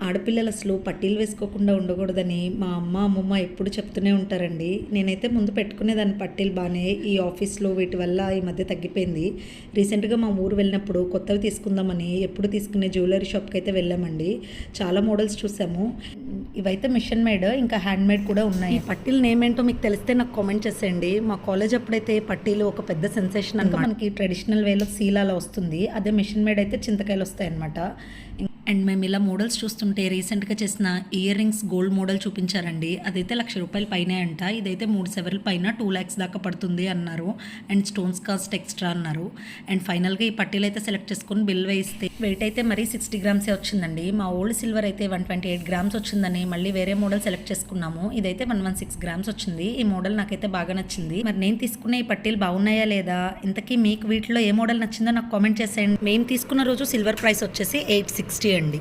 ఆడపిల్లలు అసలు పట్టీలు వేసుకోకుండా ఉండకూడదని మా అమ్మ అమ్మమ్మ ఎప్పుడు చెప్తూనే ఉంటారండి. నేనైతే ముందు పెట్టుకునేదాన్ని పట్టీలు బాగానే. ఈ ఆఫీస్లో వీటి వల్ల ఈ మధ్య తగ్గిపోయింది. రీసెంట్గా మా ఊరు వెళ్ళినప్పుడు కొత్తవి తీసుకుందామని ఎప్పుడు తీసుకునే జ్యువెలరీ షాప్కి అయితే వెళ్ళామండి. చాలా మోడల్స్ చూసాము. ఇవైతే మిషన్ మేడ్, ఇంకా హ్యాండ్ మేడ్ కూడా ఉన్నాయి. ఈ పట్టీలు నేమ్ ఏంటో మీకు తెలిస్తే నాకు కామెంట్ చేసేయండి. మా కాలేజ్ అప్పుడైతే పట్టీలు ఒక పెద్ద సెన్సేషన్ అంతా. మనకి ట్రెడిషనల్ వేలో సీలాలో వస్తుంది, అదే మిషన్ మేడ్ అయితే చింతకాయలు వస్తాయి అనమాట. అండ్ మేము ఇలా మోడల్స్ చూస్తుంటే రీసెంట్గా చేసిన ఇయర్ రింగ్స్ గోల్డ్ మోడల్ చూపించారండి. అదైతే ₹1,00,000 పైనే అంట. ఇదైతే 3 సెవర్ల పైన 2 lakhs దాకా పడుతుంది అన్నారు. అండ్ స్టోన్స్ కాస్ట్ ఎక్స్ట్రా అన్నారు. అండ్ ఫైనల్గా ఈ పట్టీలు అయితే సెలెక్ట్ చేసుకుని బిల్ వేయిస్తే వెయిట్ అయితే మరీ 60 grams వచ్చిందండి. మా ఓల్డ్ సిల్వర్ అయితే 128 grams వచ్చిందని మళ్ళీ వేరే మోడల్ సెలెక్ట్ చేసుకున్నాము. ఇదైతే 116 grams వచ్చింది. ఈ మోడల్ నాకైతే బాగా నచ్చింది. మరి నేను తీసుకునే ఈ పట్టీలు బాగున్నాయా లేదా, ఇంతకీ మీకు వీటిలో ఏ మోడల్ నచ్చిందో నాకు కామెంట్ చేసేయండి. మేము తీసుకున్న రోజు సిల్వర్ ప్రైస్ వచ్చేసి 860 అండి.